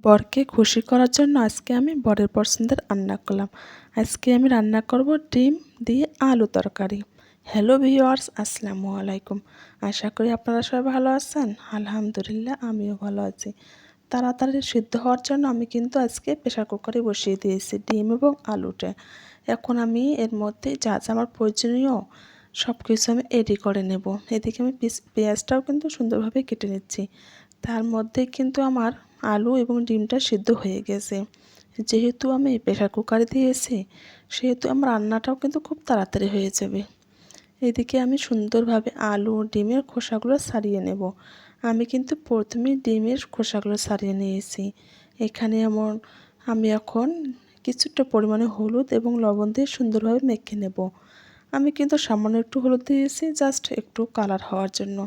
বরকে খুশি করার জন্য আজকে আমি বরের পছন্দের রান্না করলাম। আজকে আমি রান্না করব ডিম দিয়ে আলু তরকারি। হ্যালো ভিউয়ার্স, আসসালামু আলাইকুম। আশা করি আপনারা সবাই ভালো আছেন। আলহামদুলিল্লাহ, আমিও ভালো আছি। তাড়াতাড়ি সিদ্ধ হওয়ার জন্য আমি কিন্তু আজকে প্রেশার কুকারে বসিয়ে দিয়েছি ডিম এবং আলুটা। এখন আমি এর মধ্যে যা যা আমার প্রয়োজনীয় সব কিছু আমি রেডি করে নেব। এদিকে আমি পেঁয়াজটাও কিন্তু সুন্দরভাবে কেটে নিচ্ছি। তার মধ্যে কিন্তু আমার আলু এবং ডিমটা সিদ্ধ হয়ে গেছে। যেহেতু আমি প্রেশার কুকারে দিয়েছি, সেহেতু আমার রান্নাটাও কিন্তু খুব তাড়াতাড়ি হয়ে যাবে। এদিকে আমি সুন্দরভাবে আলু ডিমের খোসাগুলো ছাড়িয়ে নেব। আমি কিন্তু প্রথমেই ডিমের খোসাগুলো ছাড়িয়ে নিয়েছি। এখানে আমি এখন কিছুটা পরিমাণে হলুদ এবং লবণ দিয়ে সুন্দরভাবে মেখে নেব। আমি কিন্তু সামান্য একটু হলুদ দিয়েছি, জাস্ট একটু কালার হওয়ার জন্য।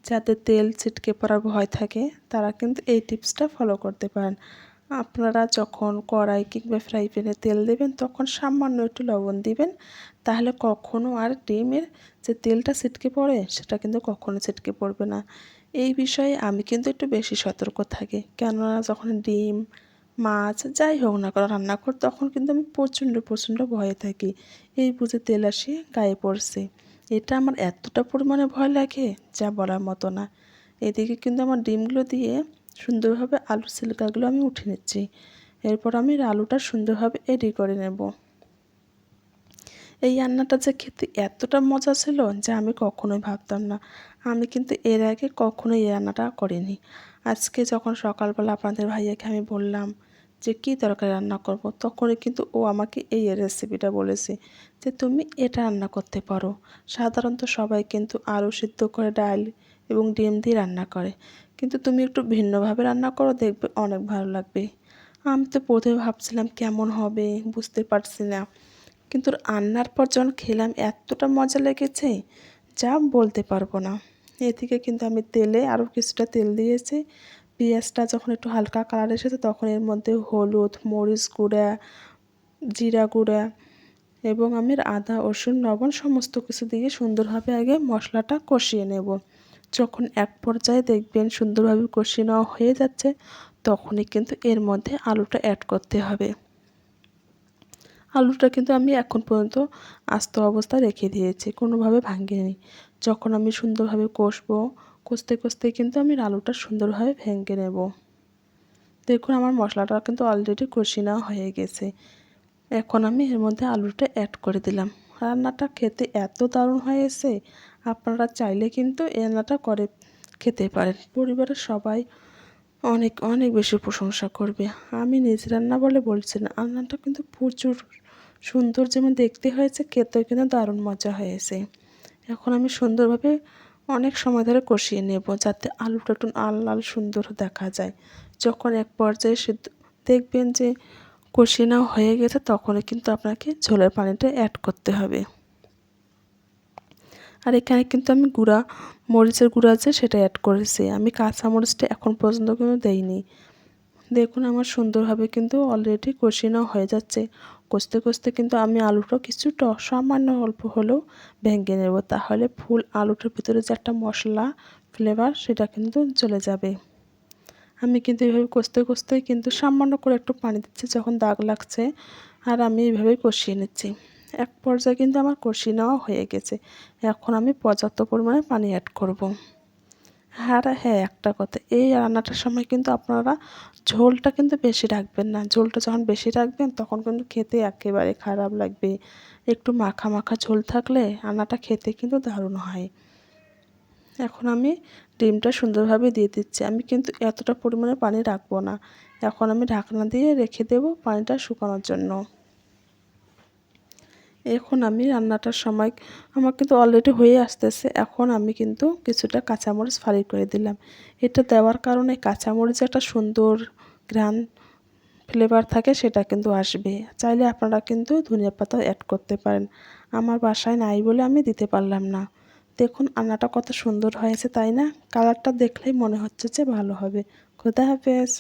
যাদের তেল ছিটকে পড়ার ভয় থাকে তারা কিন্তু এই টিপসটা ফলো করতে পারেন। আপনারা যখন কড়াই কিংবা ফ্রাই প্যানে তেল দেবেন তখন সামান্য একটু লবণ দিবেন, তাহলে কখনো আর ডিমের যে তেলটা ছিটকে পড়ে সেটা কিন্তু কখনো ছিটকে পড়বে না। এই বিষয়ে আমি কিন্তু একটু বেশি সতর্ক থাকি, কেননা যখন ডিম মাছ যাই হোক না কেন রান্না করি তখন কিন্তু আমি প্রচণ্ড ভয়ে থাকি এই বুঝে তেল আসে গায়ে পড়ছে। এটা আমার এতটা পরিমাণে ভয় লাগে যা বলার মতো না। এদিকে কিন্তু আমার ডিমগুলো দিয়ে সুন্দরভাবে আলুর ছিলকাগুলো আমি উঠে নিচ্ছি। এরপর আমি আলুটা সুন্দরভাবে রেডি করে নেব। এই রান্নাটা যে খেতে এতটা মজা ছিল যা আমি কখনোই ভাবতাম না। আমি কিন্তু এর আগে কখনোই এই রান্নাটা করিনি। আজকে যখন সকালবেলা আপনাদের ভাইয়াকে আমি বললাম যে কী তরকারি রান্না করব, তখনই কিন্তু ও আমাকে এই রেসিপিটা বলেছে যে তুমি এটা রান্না করতে পারো। সাধারণত সবাই কিন্তু আলু সিদ্ধ করে ডাল এবং ডিম দিয়ে রান্না করে, কিন্তু তুমি একটু ভিন্নভাবে রান্না করো, দেখবে অনেক ভালো লাগবে। আমি তো প্রথমে ভাবছিলাম কেমন হবে, বুঝতে পারছি না, কিন্তু রান্নার পর যখন খেলাম এতটা মজা লেগেছে যা বলতে পারবো না। এদিকে কিন্তু আমি তেলে আরও কিছুটা তেল দিয়েছি। পেঁয়াজটা যখন একটু হালকা কালার এসেছে তখন এর মধ্যে হলুদ, মরিচ গুঁড়া, জিরা গুঁড়া এবং আমি আদা রসুন লবণ সমস্ত কিছু দিয়ে সুন্দরভাবে আগে মশলাটা কষিয়ে নেব। যখন এক পর্যায়ে দেখবেন সুন্দরভাবে কষিয়ে নেওয়া হয়ে যাচ্ছে, তখনই কিন্তু এর মধ্যে আলুটা অ্যাড করতে হবে। আলুটা কিন্তু আমি এখন পর্যন্ত আস্ত অবস্থায় রেখে দিয়েছি, কোনোভাবে ভাঙিনি। যখন আমি সুন্দরভাবে কষতে কিন্তু আমি আলুটা সুন্দরভাবে ভেঙে নেব। দেখুন আমার মশলাটা কিন্তু অলরেডি কষিয়ে নেওয়া হয়ে গেছে। এখন আমি এর মধ্যে আলুটা অ্যাড করে দিলাম। রান্নাটা খেতে এত দারুণ হয়েছে, আপনারা চাইলে কিন্তু এই রান্নাটা করে খেতে পারেন। পরিবারের সবাই অনেক বেশি প্রশংসা করবে। আমি নিজ রান্না বলে বলছি না, রান্নাটা কিন্তু প্রচুর সুন্দর, যেমন দেখতে হয়েছে খেতেও কিন্তু দারুণ মজা হয়েছে। এখন আমি সুন্দরভাবে অনেক সময় ধরে কষিয়ে নেব যাতে আলুটা একটু লাল লাল সুন্দর দেখা যায়। যখন এক পর্যায়ে দেখবেন যে কষিয়ে নেওয়া হয়ে গেছে, তখনই কিন্তু আপনাকে ঝোলের পানিটা অ্যাড করতে হবে। আর এখানে কিন্তু আমি মরিচের গুঁড়া আছে সেটা অ্যাড করেছি। আমি কাঁচা মরিচটা এখন পর্যন্ত কিন্তু দেইনি। দেখুন আমার সুন্দরভাবে কিন্তু অলরেডি কষিয়ে নেওয়া হয়ে যাচ্ছে। কষতে কিন্তু আমি আলুটা কিছুটা সামান্য অল্প হলেও ভেঙে নেব, তাহলে ফুল আলুটার ভিতরে যে একটা মশলা ফ্লেভার সেটা কিন্তু চলে যাবে। আমি কিন্তু এইভাবে কষতেই কিন্তু সামান্য করে একটু পানি দিচ্ছি যখন দাগ লাগছে, আর আমি এইভাবেই কষিয়ে নিচ্ছি। এক পর্যায়ে কিন্তু আমার কষিয়ে নেওয়া হয়ে গেছে। এখন আমি পর্যাপ্ত পরিমাণে পানি অ্যাড করব। আর হ্যাঁ, একটা কথা, এই রান্নাটার সময় কিন্তু আপনারা ঝোলটা কিন্তু বেশি রাখবেন না। ঝোলটা যখন বেশি রাখবেন তখন কিন্তু খেতে একেবারে খারাপ লাগবে। একটু মাখা ঝোল থাকলে রান্নাটা খেতে কিন্তু দারুণ হয়। এখন আমি ডিমটা সুন্দরভাবে দিয়ে দিচ্ছি। আমি কিন্তু এতটা পরিমাণে পানি রাখবো না। এখন আমি ঢাকনা দিয়ে রেখে দেবো পানিটা শুকানোর জন্য। এখন আমি রান্নাটার সময় আমার কিন্তু অলরেডি হয়ে আসতেছে। এখন আমি কিন্তু কিছুটা কাঁচামরিচ ফালি করে দিলাম। এটা দেওয়ার কারণে কাঁচামরিচে একটা সুন্দর ঘ্রাণ ফ্লেভার থাকে, সেটা কিন্তু আসবে। চাইলে আপনারা কিন্তু ধনিয়া পাতাও অ্যাড করতে পারেন। আমার বাসায় নাই বলে আমি দিতে পারলাম না। দেখুন রান্নাটা কত সুন্দর হয়েছে, তাই না? কালারটা দেখলেই মনে হচ্ছে যে ভালো হবে। খোদা হাফেজ।